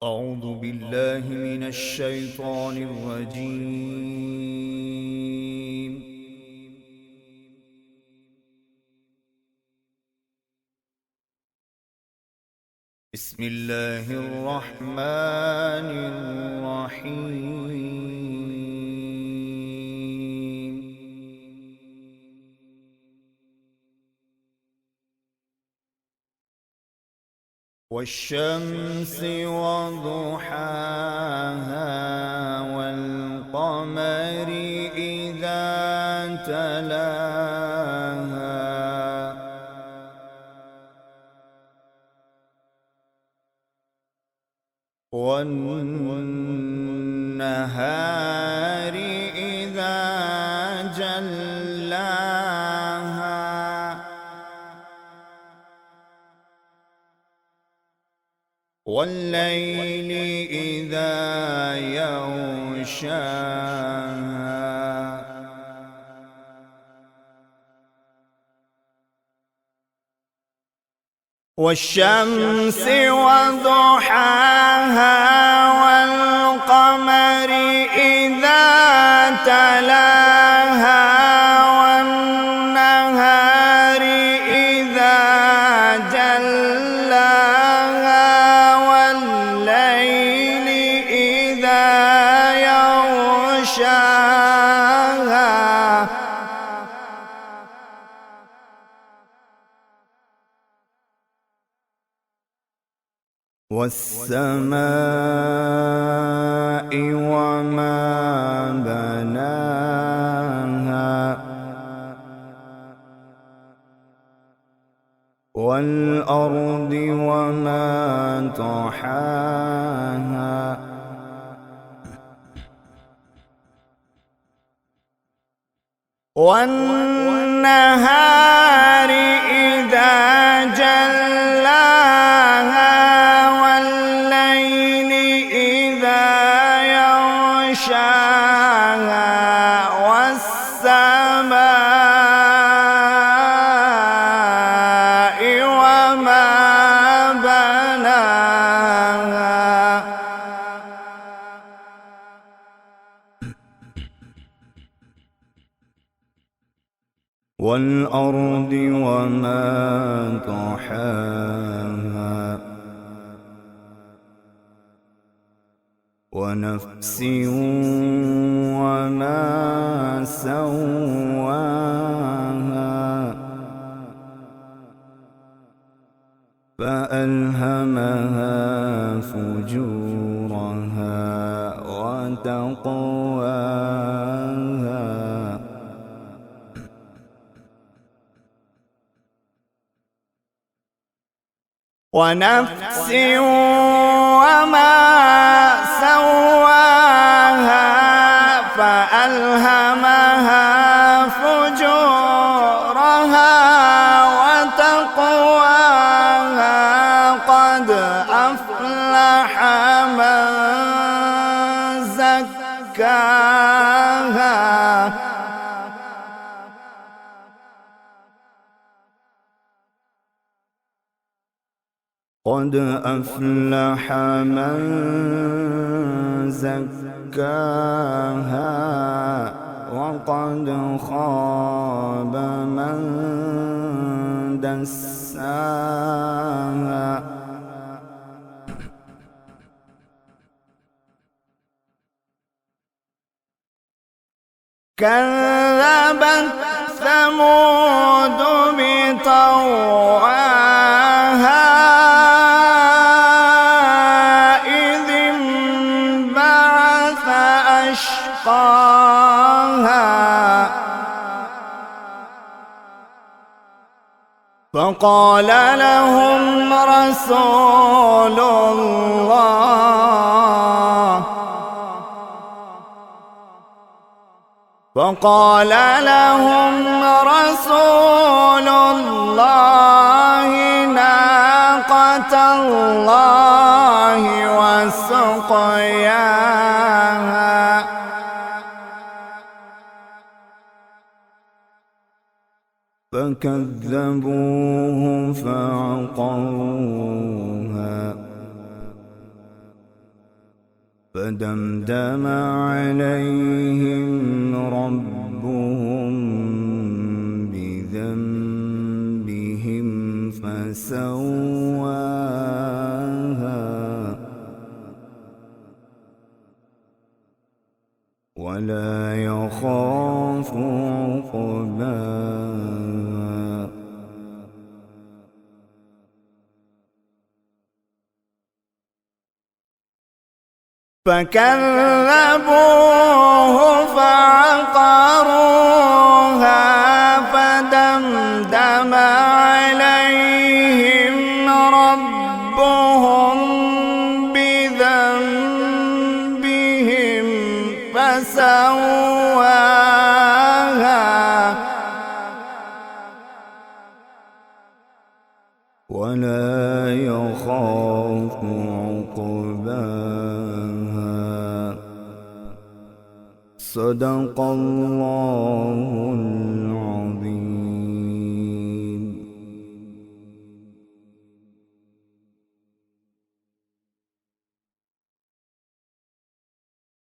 أعوذ بالله من الشيطان الرجيم. بسم الله الرحمن الرحيم. والشمس وضحاها والقمر إذا تلاها والنهار إذا جلاها والليل إذا يغشاها والشمس وضحاها والقمر إذا تلاها والنهار إذا جلاها والليل إذا يغشاها والسماء وما بناها والأرض وما طحاها والنهار إذا جلاها والليل إذا يغشاها والسماء وما بناها والأرض وما طحاها ونفس وما سواها فألهمها فجورها وتقواها ونفس وما سواها فألهمها فجورها وتقواها قد أفلح من زكاها قد أفلح من زكاها وقد خاب من دساها كذبت ثمود بطغواها إذ انبعث أشقاها فقال لهم رسول الله ناقة الله وسقياها فكذبوه فعقروها فدمدم عليهم ربهم بذنبهم فسواها ولا يخاف عقباها. فكذبوه فعقروها فدمدم عليهم ربهم بذنبهم فسواها ولا يخاف عقباها. صدق الله العظيم.